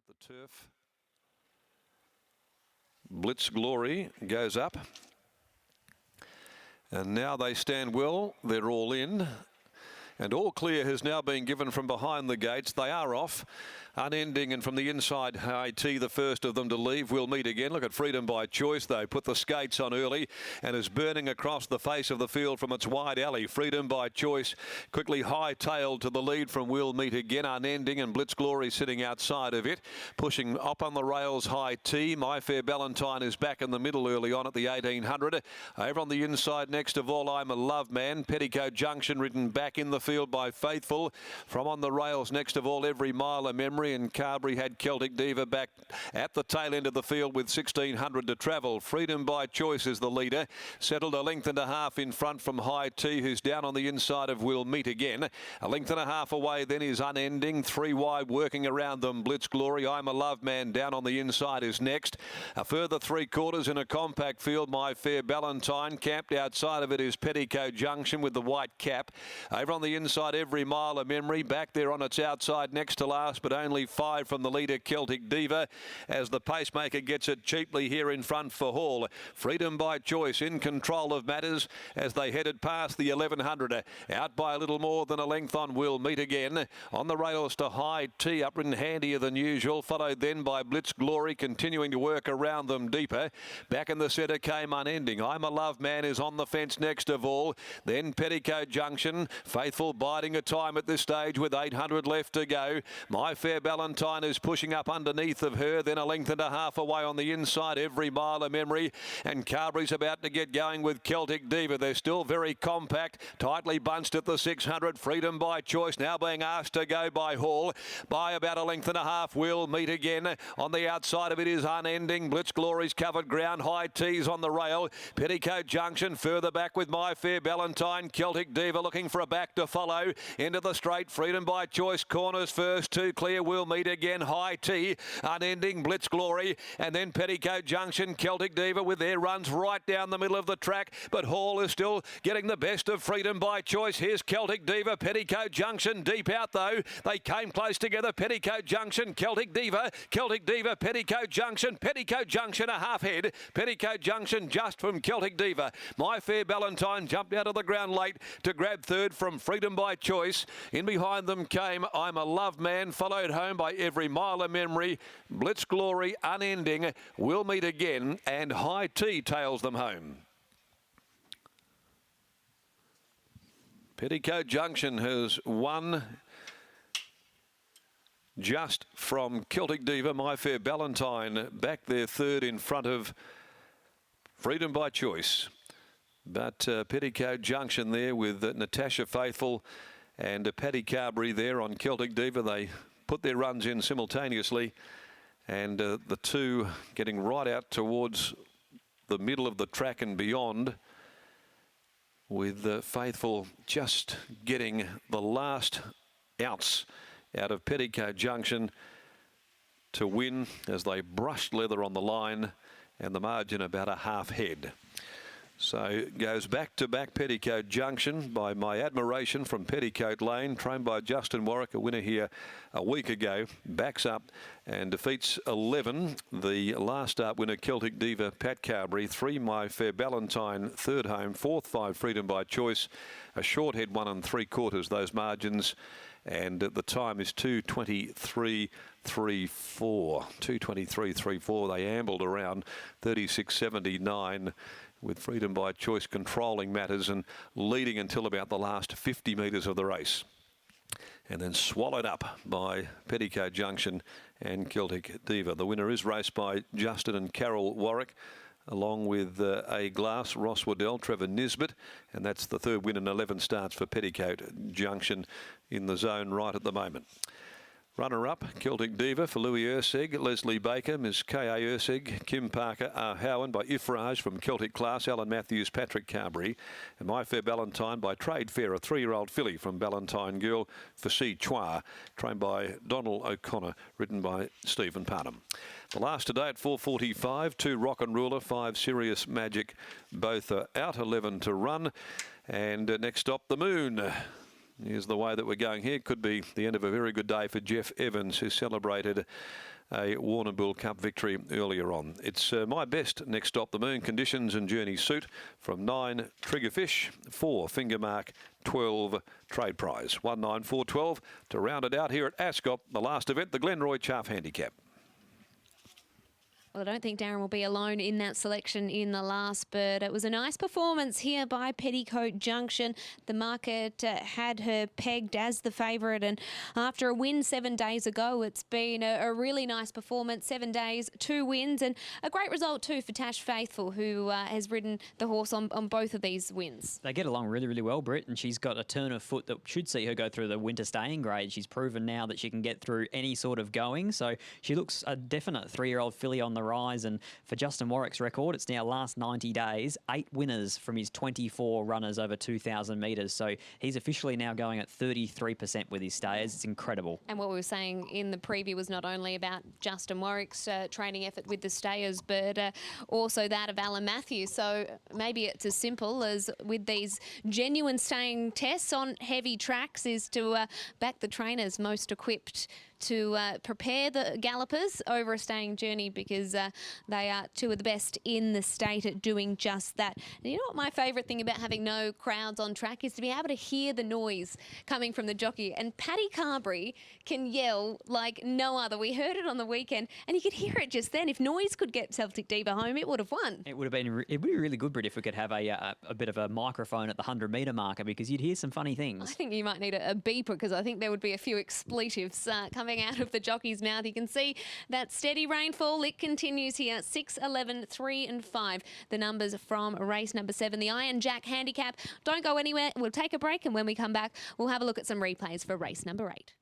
at the turf. Blitz Glory goes up. And now they stand well. They're all in. And all clear has now been given from behind the gates. They are off. Unending, and from the inside, High Tea, the first of them to leave. We'll meet again. Look at Freedom by Choice, though. Put the skates on early and is burning across the face of the field from its wide alley. Freedom by Choice quickly high-tailed to the lead from We'll Meet Again. Unending and Blitz Glory sitting outside of it. Pushing up on the rails, High Tea. My Fair Valentine is back in the middle early on at the 1800. Over on the inside, next of all, I'm a Love Man. Petticoat Junction ridden back in the field by Faithful. From on the rails, next of all, Every Mile a Memory. And Carberry had Celtic Diva back at the tail end of the field with 1600 to travel. Freedom by Choice is the leader. Settled a length and a half in front from High Tea, who's down on the inside of We'll Meet Again. A length and a half away then is Unending. Three wide working around them. Blitz Glory, I'm a Love Man down on the inside is next. A further 3/4 in a compact field. My Fair Valentine. Camped outside of it is Petticoat Junction with the white cap. Over on the inside, Every Mile a Memory. Back there on its outside next to last, but only 5 from the leader, Celtic Diva, as the pacemaker gets it cheaply here in front for Hall. Freedom by Choice in control of matters as they headed past the 1100. Out by a little more than a length on We'll Meet Again. On the rails to High Tea, upridden handier than usual, followed then by Blitz Glory, continuing to work around them deeper. Back in the centre came Unending. I'm a Love Man is on the fence next of all. Then Petticoat Junction. Faithful biding a time at this stage with 800 left to go. My Fair Valentine is pushing up underneath of her, then a length and a half away on the inside, Every Mile a Memory, and Carberry's about to get going with Celtic Diva. They're still very compact, tightly bunched at the 600. Freedom by Choice now being asked to go by Hall by about a length and a half. We'll Meet Again. On the outside of it is Unending. Blitz Glory's covered ground. High Tea's on the rail. Petticoat Junction further back with My Fair Valentine. Celtic Diva looking for a back to follow into the straight. Freedom by Choice corners first, two clear. We'll Meet Again, High Tea, Unending, Blitz Glory, and then Petticoat Junction, Celtic Diva with their runs right down the middle of the track, but Hall is still getting the best of Freedom by Choice. Here's Celtic Diva, Petticoat Junction, deep out though. They came close together, Petticoat Junction, Celtic Diva, Petticoat Junction a half head, Petticoat Junction just from Celtic Diva. My Fair Valentine jumped out of the ground late to grab third from Freedom by Choice. In behind them came I'm a Love Man, followed home by Every Mile a Memory, Blitz Glory, Unending, We'll Meet Again, and High Tea tails them home. Petticoat Junction has won just from Celtic Diva. My Fair Valentine back there third in front of Freedom by Choice. But Petticoat Junction there with Natasha Faithful and Paddy Carberry there on Celtic Diva. They put their runs in simultaneously, and the two getting right out towards the middle of the track and beyond, with Faithful just getting the last outs out of Petticoat Junction to win as they brushed leather on the line, and the margin about a half head. So it goes back to back Petticoat Junction by My Admiration from Petticoat Lane, trained by Justin Warwick, a winner here a week ago. Backs up and defeats 11. The last start winner, Celtic Diva, Pat Carberry. 3, My Fair Valentine, third home. 4th, 5, Freedom by Choice. A short head, 1 3/4, those margins. And the time is 2:23.34. 2:23.34. They ambled around 36.79. with Freedom by Choice controlling matters and leading until about the last 50 metres of the race. And then swallowed up by Petticoat Junction and Celtic Diva. The winner is raced by Justin and Carol Warwick, along with A Glass, Ross Waddell, Trevor Nisbet, and that's the third win in 11 starts for Petticoat Junction in the zone right at the moment. Runner-up, Celtic Diva for Louis Ursig, Leslie Baker, Ms. K.A. Ursig, Kim Parker, R. Howan by Ifraj from Celtic Class, Alan Matthews, Patrick Carberry, and My Fair Valentine by Trade Fair, a 3-year-old filly from Ballantine Girl for C. Chua, trained by Donald O'Connor, ridden by Stephen Parnham. The last today at 4:45, 2 Rock and Ruler, 5 Serious Magic, both are out, 11 to run. And next stop, the Moon. Here's the way that we're going here. Could be the end of a very good day for Jeff Evans, who celebrated a Warrnambool Cup victory earlier on. It's My Best next stop. The Moon Conditions and Journey Suit from 9 Triggerfish, 4 Finger Mark, 12 Trade Prize. 19412 to round it out here at Ascot, the last event, the Glenroy Chaff Handicap. Well, I don't think Darren will be alone in that selection in the last, but it was a nice performance here by Petticoat Junction. The market had her pegged as the favourite, and after a win 7 days ago, it's been a really nice performance. 7 days, 2 wins, and a great result too for Tash Faithful, who has ridden the horse on both of these wins. They get along really, really well, Britt, and she's got a turn of foot that should see her go through the winter staying grade. She's proven now that she can get through any sort of going, so she looks a definite 3-year-old filly on the rise. And for Justin Warwick's record, it's now last 90 days, 8 winners from his 24 runners over 2,000 metres. So he's officially now going at 33% with his stayers. It's incredible. And what we were saying in the preview was not only about Justin Warwick's training effort with the stayers, but also that of Alan Matthews. So maybe it's as simple as with these genuine staying tests on heavy tracks is to back the trainers most equipped to prepare the gallopers over a staying journey, because they are 2 of the best in the state at doing just that. And you know what my favourite thing about having no crowds on track is to be able to hear the noise coming from the jockey. And Paddy Carberry can yell like no other. We heard it on the weekend, and you could hear it just then. If Noise could get Celtic Diva home, it would have won. It would be really good, Britt, if we could have a bit of a microphone at the 100-metre marker, because you'd hear some funny things. I think you might need a beeper, because I think there would be a few expletives coming out of the jockey's mouth. You can see that steady rainfall. It continues here. 6, 11, 3 and 5. The numbers from race number 7, the Iron Jack Handicap. Don't go anywhere. We'll take a break, and when we come back, we'll have a look at some replays for race number 8.